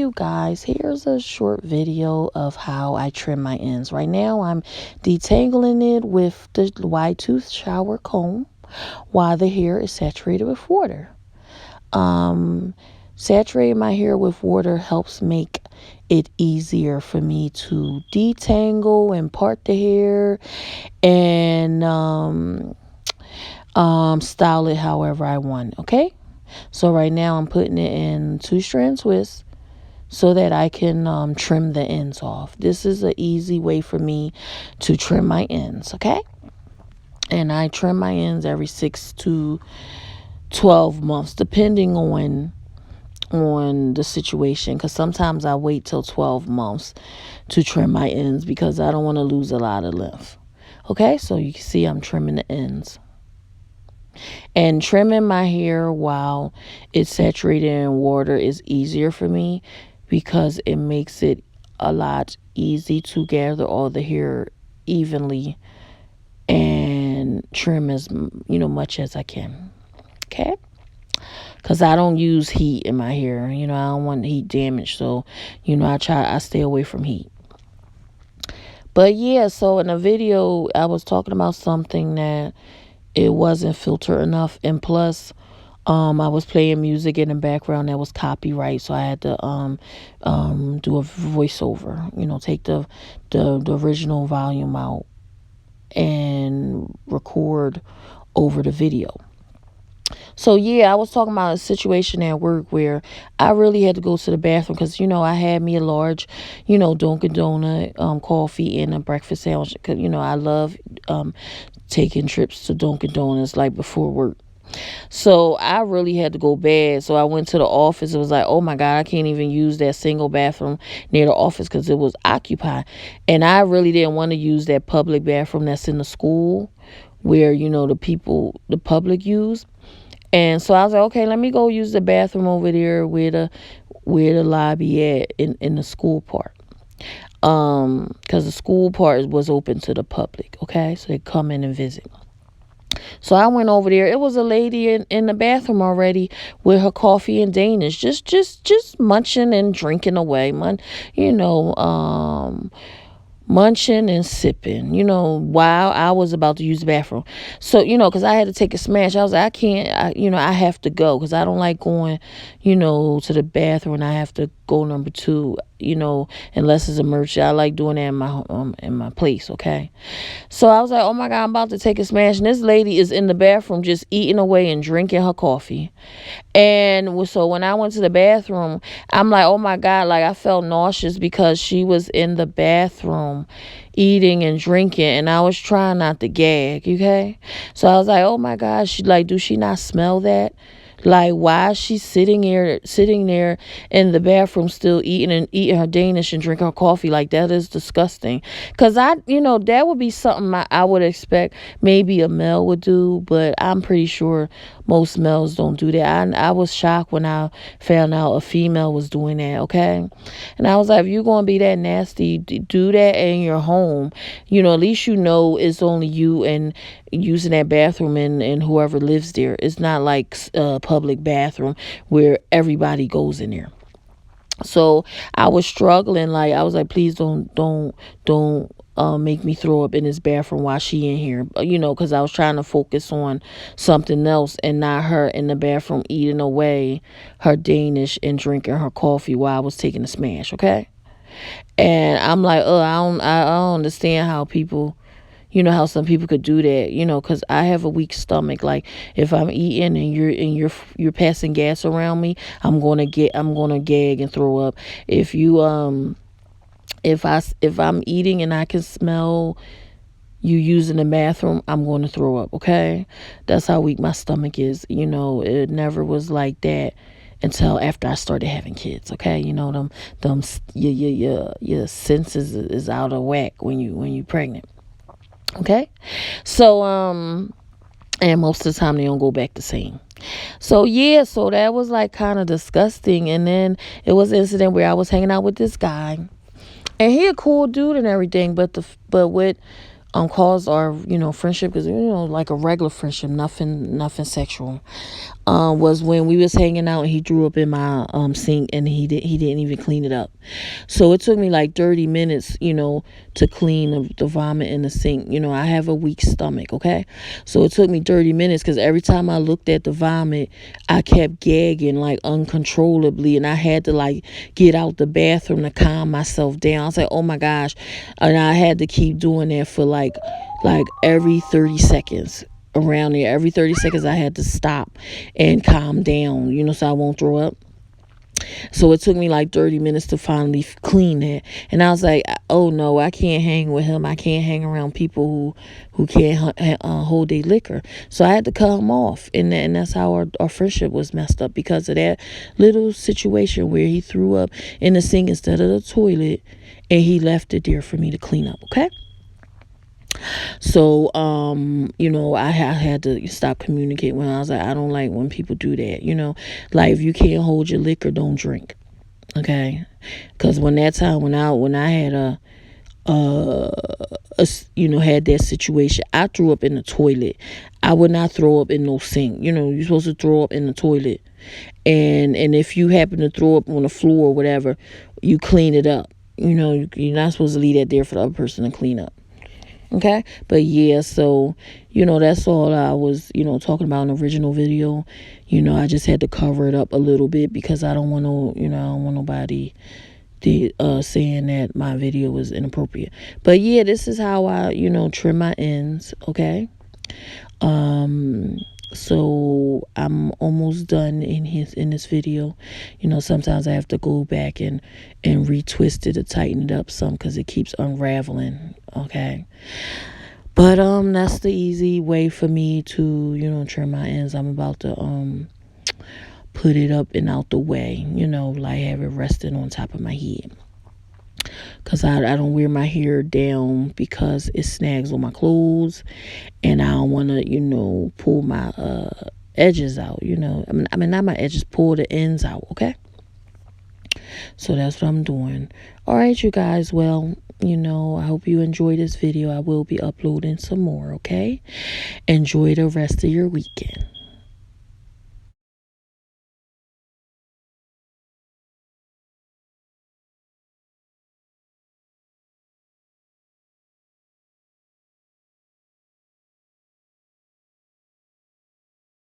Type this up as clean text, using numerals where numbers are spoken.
you guys, here's a short video of how I trim my ends. Right now I'm detangling it with the wide tooth shower comb while the hair is saturated with water. Saturating my hair with water helps make it easier for me to detangle and part the hair and style it however I want. Okay, so right now I'm putting it in 2-strand twists so that I can trim the ends off. This is an easy way for me to trim my ends. Okay, and I trim my ends every 6 to 12 months depending on the situation, because sometimes I wait till 12 months to trim my ends because I don't want to lose a lot of length. Okay, so you can see I'm trimming the ends. And trimming my hair while it's saturated in water is easier for me because it makes it a lot easy to gather all the hair evenly and trim as much as I can. Okay, because I don't use heat in my hair. I don't want heat damage, so I stay away from heat. But yeah, so in a video I was talking about something that it wasn't filtered enough, and plus I was playing music in the background that was copyright, so I had to do a voiceover, take the original volume out and record over the video. So yeah, I was talking about a situation at work where I really had to go to the bathroom because I had me a large Dunkin' Donut coffee and a breakfast sandwich, because I love taking trips to Dunkin' Donuts like before work. So I really had to go bad. So I went to the office. It was like, oh my God, I can't even use that single bathroom near the office because it was occupied. And I really didn't want to use that public bathroom that's in the school where, the public use. And so I was like, okay, let me go use the bathroom over there where the lobby at in the school part. Because the school part was open to the public. Okay, so they come in and visit. So I went over there. It was a lady in the bathroom already with her coffee and Danish, just munching and drinking away, munching and sipping, while I was about to use the bathroom. So, because I had to take a smash. I was like, I have to go because I don't like going, to the bathroom and I have to go number 2, unless it's emergency. I like doing that in my place, okay? So I was like, oh my God, I'm about to take a smash. And this lady is in the bathroom just eating away and drinking her coffee. And so when I went to the bathroom, I'm like, oh my God, like I felt nauseous because she was in the bathroom eating and drinking, and I was trying not to gag, okay? So I was like, oh my God, do she not smell that? Like, why is she sitting there in the bathroom still eating her Danish and drinking her coffee? Like, that is disgusting. Because that would be something I would expect maybe a male would do, but I'm pretty sure most males don't do that. I was shocked when I found out a female was doing that, okay? And I was like, if you're going to be that nasty, do that in your home. At least it's only you and using that bathroom and whoever lives there. It's not like a public bathroom where everybody goes in there. So I was struggling. Like, I was like, please don't make me throw up in this bathroom while she in here, because I was trying to focus on something else and not her in the bathroom eating away her Danish and drinking her coffee while I was taking a smash. Okay. And I'm like, I don't understand how people, how some people could do that, because I have a weak stomach. Like, if I'm eating and you're passing gas around me, I'm gonna gag and throw up. If I'm eating and I can smell you using the bathroom, I'm going to throw up. Okay, that's how weak my stomach is. It never was like that until after I started having kids. Okay, your senses is out of whack when you pregnant. Okay, so and most of the time they don't go back the same. So yeah, so that was like kind of disgusting. And then it was an incident where I was hanging out with this guy, and he a cool dude and everything, but what caused our friendship, because like a regular friendship, nothing sexual. was when we was hanging out and he threw up in my sink, and he didn't even clean it up. So it took me like 30 minutes, to clean the vomit in the sink. I have a weak stomach, okay? So it took me 30 minutes because every time I looked at the vomit, I kept gagging like uncontrollably, and I had to like get out the bathroom to calm myself down. I was like, oh my gosh. And I had to keep doing that for like every 30 seconds. Around there, every 30 seconds I had to stop and calm down, so I won't throw up. So it took me like 30 minutes to finally clean that. And I was like, oh no, I can't hang with him. I can't hang around people who can't hold their liquor. So I had to cut him off. And that's how our friendship was messed up, because of that little situation where he threw up in the sink instead of the toilet, and he left it there for me to clean up, okay? So, I had to stop communicating when I was like, I don't like when people do that, like if you can't hold your liquor, don't drink. Okay. Cause when I had had that situation, I threw up in the toilet. I would not throw up in no sink. You're supposed to throw up in the toilet. And if you happen to throw up on the floor or whatever, you clean it up. You're not supposed to leave that there for the other person to clean up. Okay, but yeah, so that's all I was talking about in the original video. I just had to cover it up a little bit because I don't want nobody saying that my video was inappropriate. But yeah, this is how I trim my ends. Okay, so I'm almost done in this video. Sometimes I have to go back and retwist it to tighten it up some, because it keeps unraveling. Okay, but that's the easy way for me to trim my ends. I'm about to put it up and out the way, like have it resting on top of my head, because I don't wear my hair down because it snags on my clothes, and I don't want to pull my edges out. I mean not my edges, pull the ends out. Okay, so that's what I'm doing. All right, you guys, well, I hope you enjoyed this video. I will be uploading some more. Okay, enjoy the rest of your weekend.